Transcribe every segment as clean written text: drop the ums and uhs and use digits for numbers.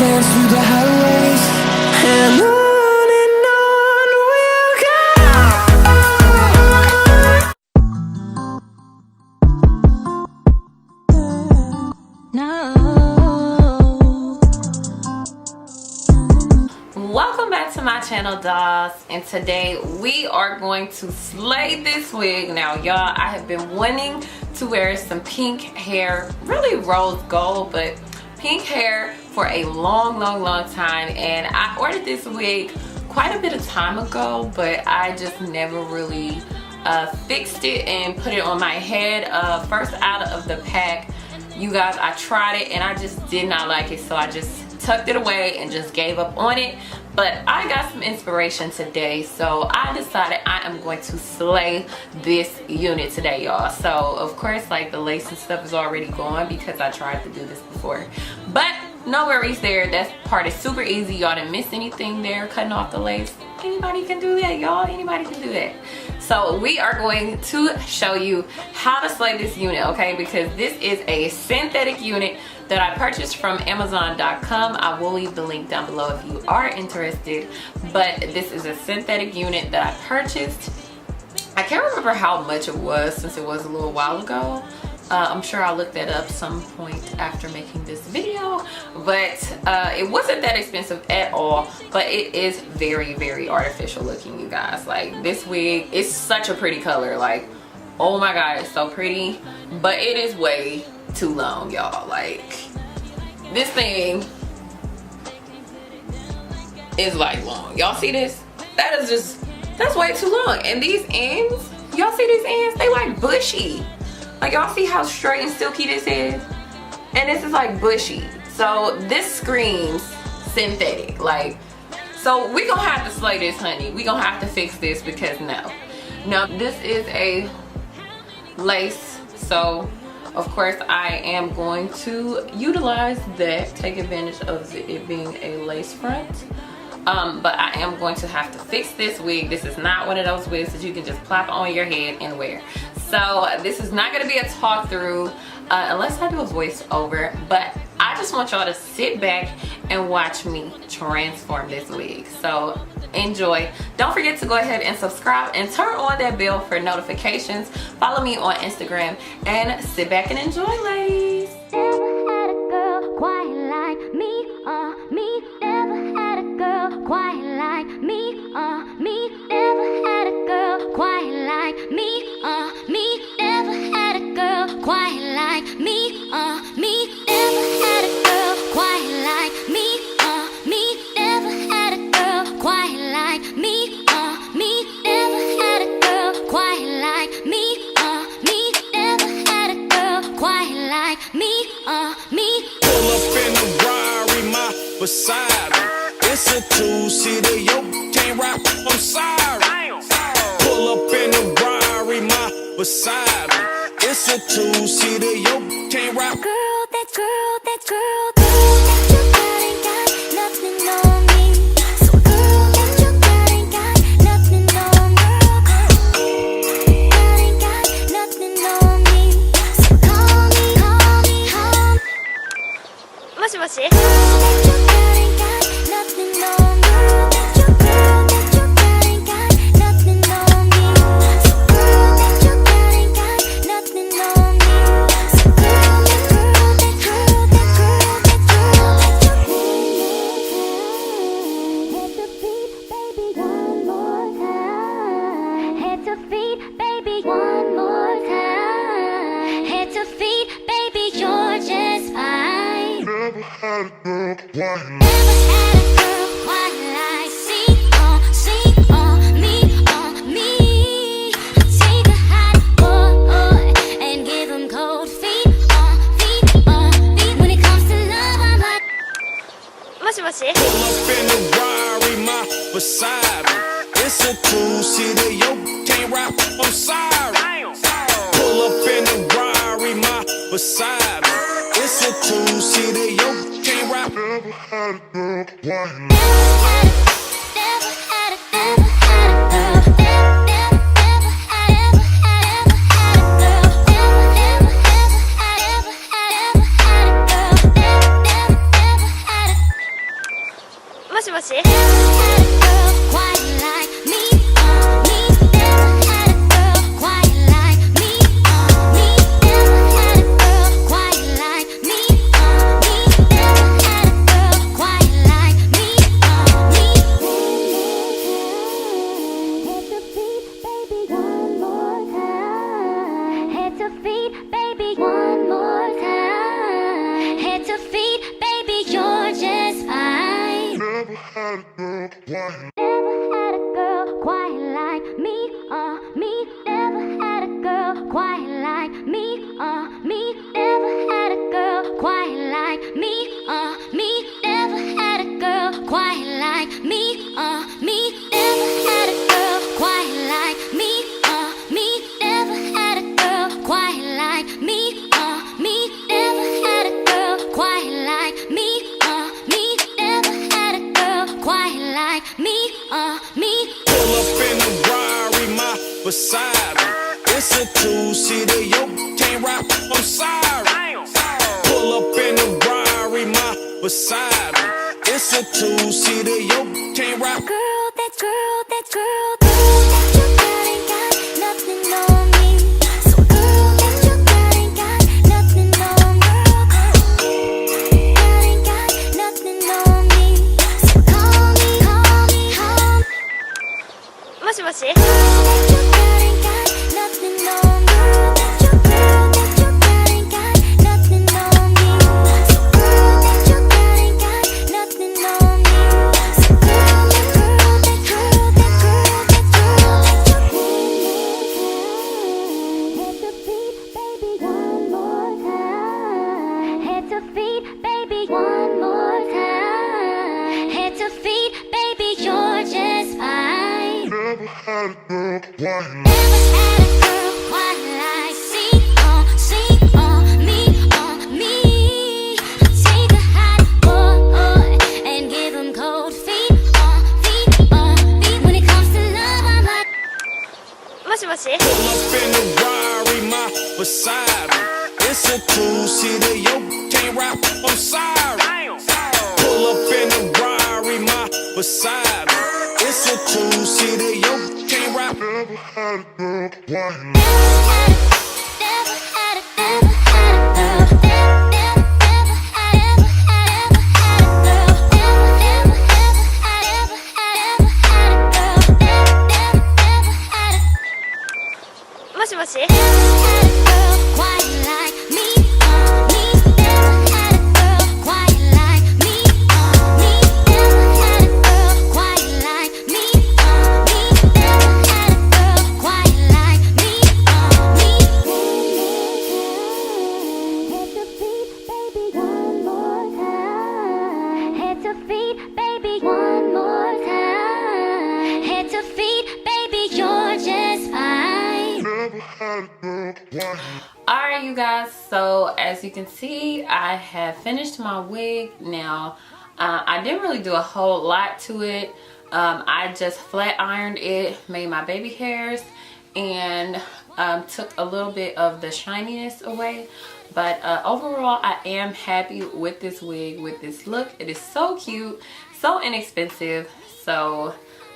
dance through the highways, and on we'll go. No. Welcome back to my channel, dolls, and today we are going to slay this wig. Now y'all, I have been wanting to wear some pink hair, really rose gold, but pink hair for a long time, and I ordered this wig quite a bit of time ago, but I just never really fixed it and put it on my head. First out of the pack, you guys, I tried it and I just did not like it, so I just tucked it away and just gave up on it. But I got some inspiration today, so I decided I am going to slay this unit today, y'all. So of course, like, the lace and stuff is already gone because I tried to do this before, but no worries there. That part is super easy. Y'all didn't miss anything there, cutting off the lace. Anybody can do that, y'all. Anybody can do that. So we are going to show you how to slay this unit, okay? Because this is a synthetic unit that I purchased from Amazon.com. I will leave the link down below if you are interested. But this is a synthetic unit that I purchased. I can't remember how much it was since it was a little while ago. I'm sure I'll look that up some point after making this video, but it wasn't that expensive at all. But it is very artificial looking, you guys. Like, this wig is such a pretty color. Like, oh my god, it's so pretty, but it is way too long, y'all. Like, this thing is like long. Y'all see this? That's way too long. And these ends, y'all see these ends? They like bushy. Like, y'all see how straight and silky this is? And this is like bushy. So this screams synthetic. Like, so we gonna have to slay this, honey. We gonna have to fix this, because no, this is a lace. So of course I am going to utilize that, take advantage of it being a lace front. But I am going to have to fix this wig. This is not one of those wigs that you can just plop on your head and wear. So this is not going to be a talk through unless I do a voiceover, but I just want y'all to sit back and watch me transform this wig. So enjoy. Don't forget to go ahead and subscribe and turn on that bell for notifications. Follow me on Instagram and sit back and enjoy, ladies. Never had a girl quite like me, me. Never had a girl quite like me, me. Never had a girl quite like me, me. Never had a girl quite like me, me. Never had a girl quite like me, me. Never had a girl quite like me, me. Never had a girl quite like me, me. Never had a girl quite like me, me. Pull up in the Rari, my beside me. It's a two-seater, yo, can't rock, I'm sorry. Pull up in the Rari, my beside me. It's a two-seater, yo, can't rock. Girl, that girl that you got ain't got nothing on me. So girl, that you got ain't got nothing on me. Girl, ain't got nothing on me. So call me. もしもし。Girl, that you got ain't got nothing on me. Girl, that you got ain't got nothing on me. So girl, that you got ain't got nothing on me. So girl, that you. Head to feet, baby, one more time. Head to feet, baby, you're just fine. Never had a girl quite Never had a girl quite like me, me. Take a hot boy and give him cold feet, feet. When it comes to love, I'm like. もしもし。 Pull up in the Rari, my beside me. It's a two-seater, yo, can't rock, I'm sorry. Pull up in the Rari, my beside me. It's a two-seater, yo, can't rock. Never had a girl quite Never had a girl. もしもし Never had a girl quite like me, me. Never had a girl quite like me, me. Never had a girl quite like me, me. Never had a girl quite like me, me. Hit the beat, baby, one more time. Hit the beat, baby, one more time. Hit the beat, baby, you're just fine. Never had a girl quite. Never had a girl quite like me, me. Never had a girl quite like me, me. Never had a girl quite like me, me. Never had a girl quite like me, me. Never had a girl quite like me, me. Never had a girl quite like me, me. Never had a girl quite like me, me. Never had a girl quite like me, me. Pull up in the Rari, my beside me. It's a two-seater, yo, can't ride, I'm sorry. Pull up in the Rari, my beside me. It's a two-seater, yo, can't ride. Girl, that girl that you got ain't got nothing on me. So girl, that you got ain't got nothing on girl. That ain't got nothing on me. So call me. もしもし Girl, that you got ain't got nothing on girl. That you got ain't got nothing on me. So girl, that you got ain't got nothing on me. So girl, that girl that you hit the beat, baby, one more time. Hit the beat, baby, one more time. Hit the beat, baby, you're just fine. Never had a girl quite. Never had a girl quite like me. Take a hot boy and give him cold feet. When it comes to love, I'm like. もしもし Pull up in the Rari, my beside me. It's a two-seater, yo, can't ride, I'm sorry. Pull up in the Rari, my beside me. It's a two-seater, yo, can't ride. Never had a girl quite. Never had a girl. Moしもし Never had a girl quite like me, me. Never had a girl quite like me, me. Never had a girl quite like me, me. Never had a girl quite like me, me. Hit the beat, baby, one more time. Hit the beat, baby, one more time. Hit the beat, baby, you're just fine. Never had a girl quite. Alright, you guys, so as you can see, I have finished my wig. Now I didn't really do a whole lot to it. I just flat ironed it, made my baby hairs, and took a little bit of the shininess away. But overall, I am happy with this wig, with this look. It is so cute, so inexpensive. So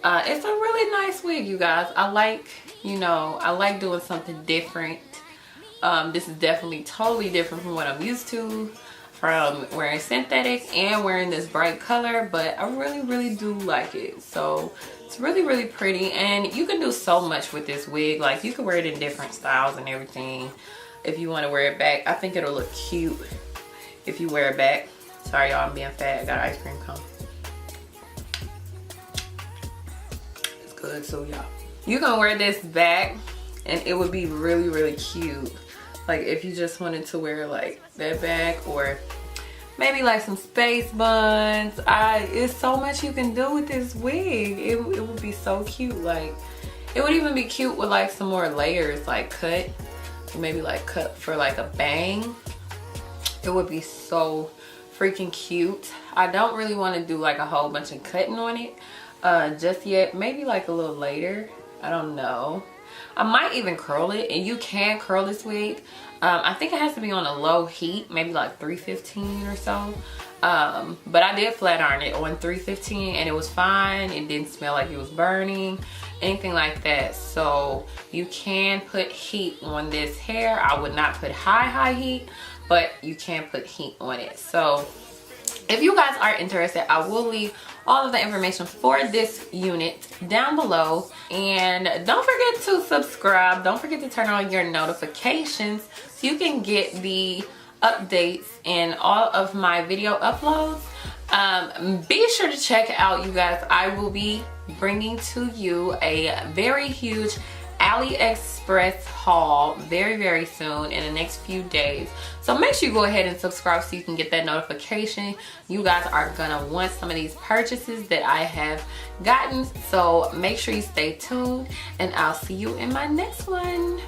it's a really nice wig, you guys. I like, you know, I like doing something different. This is definitely totally different from what I'm used to, from wearing synthetic and wearing this bright color, but I really do like it. So it's really pretty, and you can do so much with this wig. Like, you can wear it in different styles and everything. If you want to wear it back, I think it'll look cute if you wear it back. Sorry y'all, I'm being fat. I got ice cream cone. It's good. So y'all, you can wear this back and it would be really cute. Like, if you just wanted to wear like that back, or maybe like some space buns. It's so much you can do with this wig. It would be so cute. Like, it would even be cute with like some more layers, like cut, maybe like cut for like a bang. It would be so freaking cute. I don't really want to do like a whole bunch of cutting on it just yet. Maybe like a little later, I don't know. I might even curl it, and you can curl this wig. I think it has to be on a low heat, maybe like 315 or so. But I did flat iron it on 315 and it was fine. It didn't smell like it was burning, anything like that. So you can put heat on this hair. I would not put high heat, but you can put heat on it. So if you guys are interested, I will leave all of the information for this unit down below. And don't forget to subscribe. Don't forget to turn on your notifications so you can get the updates and all of my video uploads. Be sure to check out, you guys, I will be bringing to you a very huge AliExpress haul very soon in the next few days. So make sure you go ahead and subscribe so you can get that notification. You guys are gonna want some of these purchases that I have gotten, so make sure you stay tuned and I'll see you in my next one.